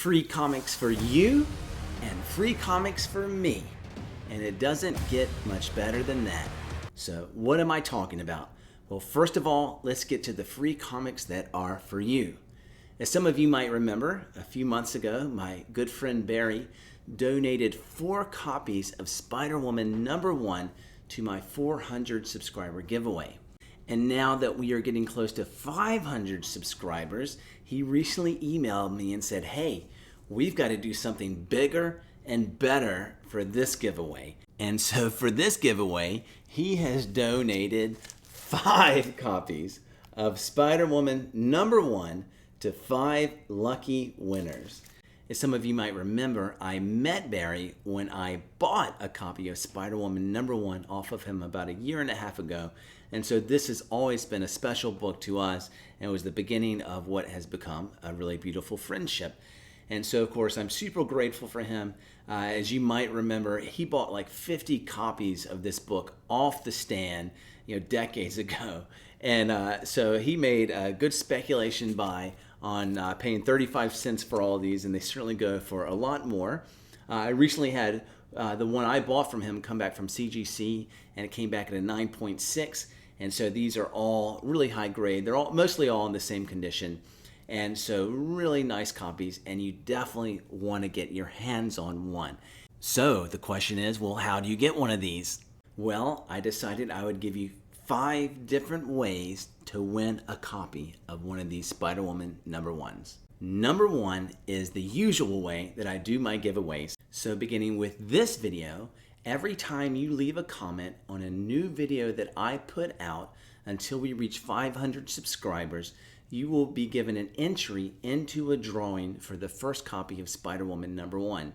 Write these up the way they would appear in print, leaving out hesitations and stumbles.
free comics for you and free comics for me. And it doesn't get much better than that. So what am I talking about? Well, first of all, let's get to the free comics that are for you. As some of you might remember, a few months ago, my good friend Barry donated 4 copies of Spider-Woman #1 to my 400 subscriber giveaway. And now that we are getting close to 500 subscribers, he recently emailed me and said, hey, we've got to do something bigger and better for this giveaway. And so for this giveaway, he has donated 5 copies of Spider-Woman #1 to 5 lucky winners. As some of you might remember, I met Barry when I bought a copy of Spider-Woman #1 off of him about a year and a half ago. And so this has always been a special book to us and was the beginning of what has become a really beautiful friendship. And so, of course, I'm super grateful for him. As you might remember, he bought like 50 copies of this book off the stand, decades ago. And so he made a good speculation buy on paying 35 cents for all of these, and they certainly go for a lot more. I recently had the one I bought from him come back from CGC, and it came back at a 9.6, and so these are all really high grade. They're mostly all in the same condition, and so really nice copies, and you definitely want to get your hands on one. So the question is, well, how do you get one of these? Well, I decided I would give you 5 different ways to win a copy of one of these Spider-Woman #1s. Number 1 is the usual way that I do my giveaways. So beginning with this video, every time you leave a comment on a new video that I put out until we reach 500 subscribers, you will be given an entry into a drawing for the first copy of Spider-Woman #1.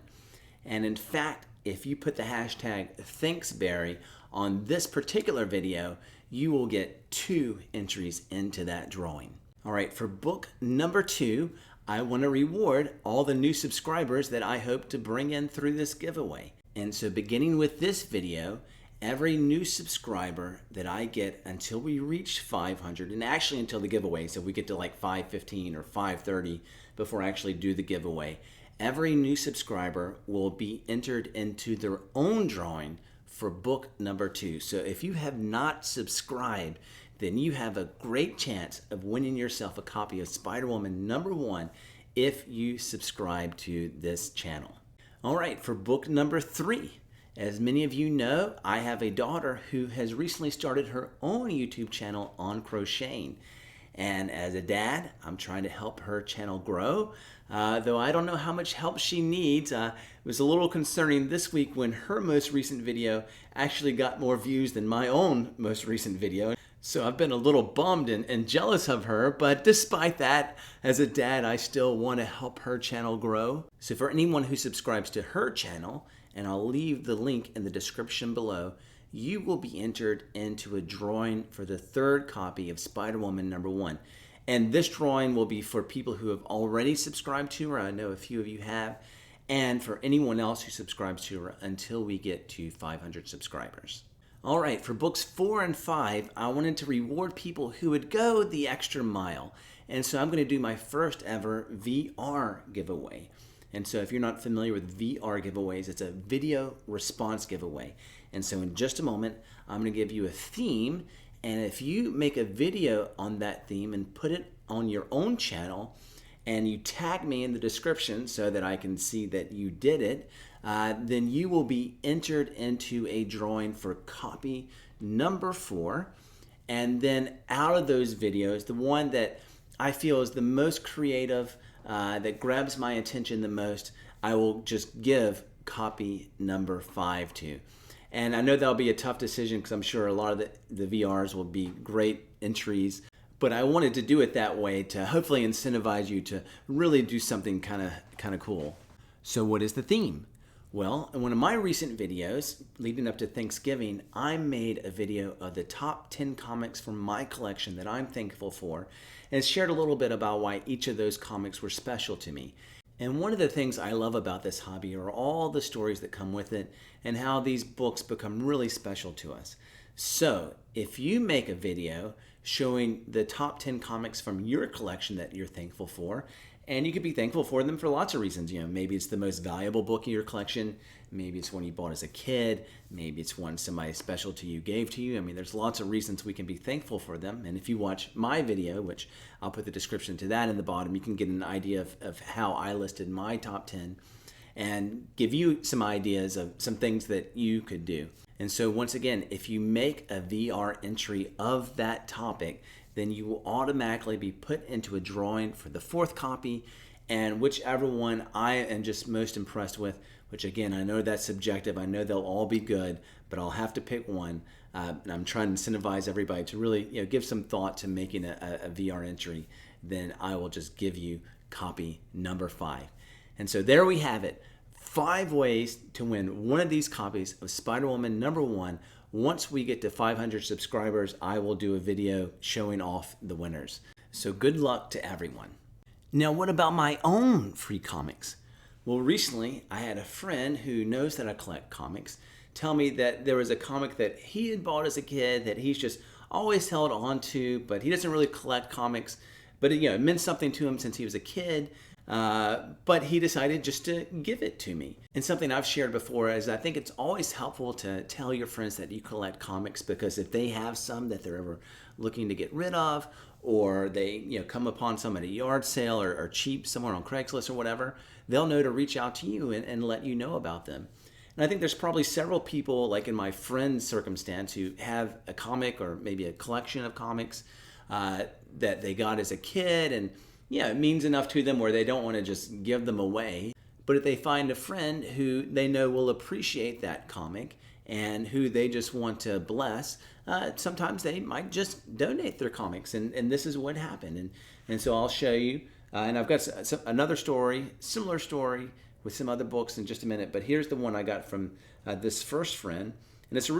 And in fact, if you put the hashtag ThanksBarry on this particular video, you will get 2 entries into that drawing. All right, for book number 2, I want to reward all the new subscribers that I hope to bring in through this giveaway. And so beginning with this video, every new subscriber that I get until we reach 500, and actually until the giveaway, so we get to like 515 or 530 before I actually do the giveaway, every new subscriber will be entered into their own drawing for book number 2. So if you have not subscribed, then you have a great chance of winning yourself a copy of Spider-Woman #1 if you subscribe to this channel. All right, for book number 3, as many of you know, I have a daughter who has recently started her own YouTube channel on crocheting. And as a dad, I'm trying to help her channel grow, though I don't know how much help she needs. It was a little concerning this week when her most recent video actually got more views than my own most recent video. So I've been a little bummed and jealous of her, but despite that, as a dad, I still want to help her channel grow. So for anyone who subscribes to her channel, and I'll leave the link in the description below, you will be entered into a drawing for the 3rd copy of Spider-Woman #1. And this drawing will be for people who have already subscribed to her. I know a few of you have. And for anyone else who subscribes to her until we get to 500 subscribers. All right, for books 4 and 5, I wanted to reward people who would go the extra mile. And so I'm going to do my first ever VR giveaway. And so if you're not familiar with VR giveaways, it's a video response giveaway. And so in just a moment, I'm going to give you a theme. And if you make a video on that theme and put it on your own channel, and you tag me in the description so that I can see that you did it, then you will be entered into a drawing for copy number 4. And then out of those videos, the one that I feel is the most creative, that grabs my attention the most, I will just give copy number 5 to. And I know that'll be a tough decision because I'm sure a lot of the VRs will be great entries, but I wanted to do it that way to hopefully incentivize you to really do something kind of cool. So what is the theme? Well, in one of my recent videos leading up to Thanksgiving, I made a video of the top 10 comics from my collection that I'm thankful for, and shared a little bit about why each of those comics were special to me. And one of the things I love about this hobby are all the stories that come with it and how these books become really special to us. So if you make a video showing the top 10 comics from your collection that you're thankful for, And you could be thankful for them for lots of reasons. Maybe it's the most valuable book in your collection. Maybe it's one you bought as a kid. Maybe it's one somebody special to you gave to you. I mean, there's lots of reasons we can be thankful for them. And if you watch my video, which I'll put the description to that in the bottom, you can get an idea of how I listed my top 10 and give you some ideas of some things that you could do. And so once again, if you make a VR entry of that topic, then you will automatically be put into a drawing for the 4th copy, and whichever one I am just most impressed with, which again, I know that's subjective. I know they'll all be good, but I'll have to pick one. And I'm trying to incentivize everybody to really give some thought to making a VR entry. Then I will just give you copy number 5. And so there we have it. 5 ways to win one of these copies of Spider-Woman #1. Once we get to 500 subscribers, I will do a video showing off the winners. So good luck to everyone. Now, what about my own free comics? Well, recently I had a friend who knows that I collect comics tell me that there was a comic that he had bought as a kid that he's just always held on to, but he doesn't really collect comics. But it meant something to him since he was a kid. But he decided just to give it to me. And something I've shared before is I think it's always helpful to tell your friends that you collect comics, because if they have some that they're ever looking to get rid of, or they come upon some at a yard sale or cheap somewhere on Craigslist or whatever, they'll know to reach out to you and let you know about them. And I think there's probably several people, like in my friend's circumstance, who have a comic or maybe a collection of comics that they got as a kid, and it means enough to them where they don't want to just give them away. But if they find a friend who they know will appreciate that comic and who they just want to bless, sometimes they might just donate their comics. And this is what happened. And so I'll show you. And I've got another story, similar story with some other books in just a minute. But here's the one I got from this first friend. And it's a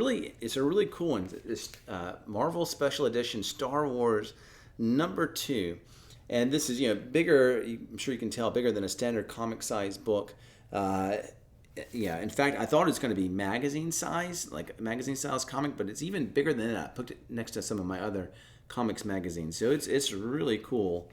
really cool one. It's Marvel Special Edition Star Wars #2. And this is, bigger, I'm sure you can tell, bigger than a standard comic size book. In fact, I thought it was going to be magazine size, like a magazine size comic, but it's even bigger than that. I put it next to some of my other comics magazines. So it's really cool,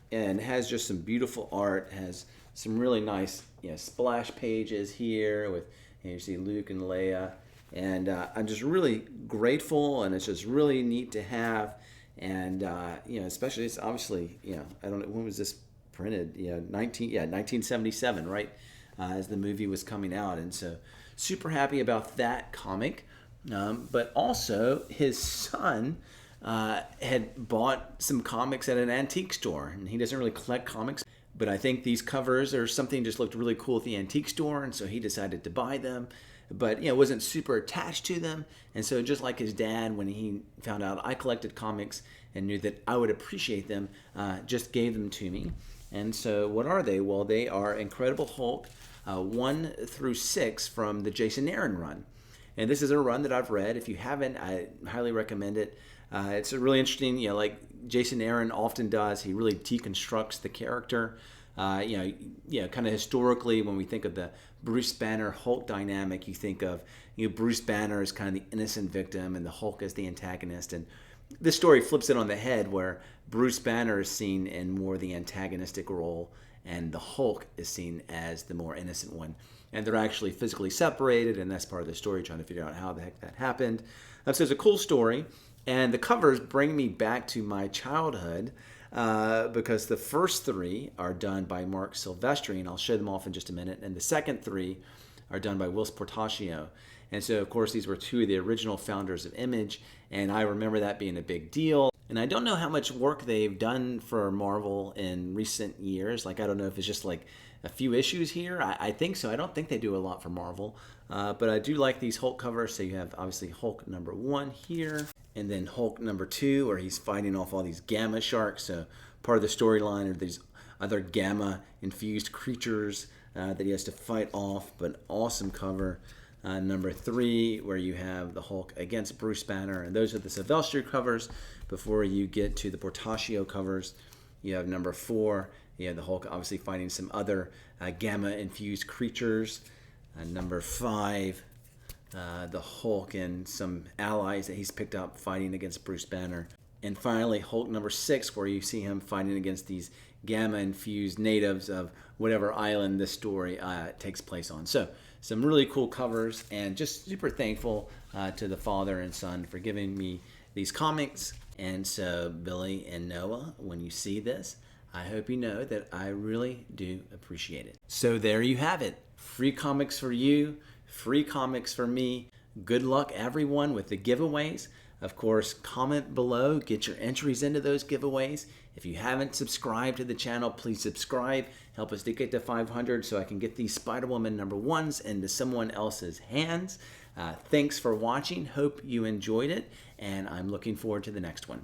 and has just some beautiful art, has some really nice splash pages here with, you see Luke and Leia. And I'm just really grateful, and it's just really neat to have. And especially it's obviously I don't know, when was this printed? 1977, right? As the movie was coming out, and so super happy about that comic. But also his son had bought some comics at an antique store, and he doesn't really collect comics, but I think these covers or something just looked really cool at the antique store, and so he decided to buy them. But wasn't super attached to them, and so just like his dad, when he found out I collected comics and knew that I would appreciate them, just gave them to me. And so what are they? Well, they are Incredible Hulk 1 through 6 from the Jason Aaron run. And this is a run that I've read. If you haven't, I highly recommend it. It's a really interesting, like Jason Aaron often does. He really deconstructs the character. Kind of historically, when we think of the Bruce Banner Hulk dynamic, you think of Bruce Banner as kind of the innocent victim and the Hulk as the antagonist. And this story flips it on the head, where Bruce Banner is seen in more the antagonistic role, and the Hulk is seen as the more innocent one. And they're actually physically separated, and that's part of the story, trying to figure out how the heck that happened. So it's a cool story, and the covers bring me back to my childhood. Because the first 3 are done by Mark Silvestri, and I'll show them off in just a minute, and the second 3 are done by Whilce Portacio. And so, of course, these were 2 of the original founders of Image, and I remember that being a big deal. And I don't know how much work they've done for Marvel in recent years. Like, I don't know if it's just like a few issues here. I think so. I don't think they do a lot for Marvel. But I do like these Hulk covers. So you have, obviously, Hulk #1 here. And then Hulk #2, where he's fighting off all these gamma sharks. So part of the storyline are these other gamma-infused creatures that he has to fight off. But awesome cover. #3, where you have the Hulk against Bruce Banner. And those are the Silvestri covers. Before you get to the Portacio covers, you have #4. You have the Hulk obviously fighting some other gamma-infused creatures. #5. The Hulk and some allies that he's picked up fighting against Bruce Banner. And finally, Hulk #6, where you see him fighting against these gamma-infused natives of whatever island this story takes place on. So some really cool covers, and just super thankful to the father and son for giving me these comics. And so Billy and Noah, when you see this, I hope you know that I really do appreciate it. So there you have it. Free comics for you, free comics for me. Good luck, everyone, with the giveaways. Of course, comment below, get your entries into those giveaways. If you haven't subscribed to the channel, please subscribe. Help us to get to 500 so I can get these Spider-Woman #1s into someone else's hands. Thanks for watching. Hope you enjoyed it, and I'm looking forward to the next one.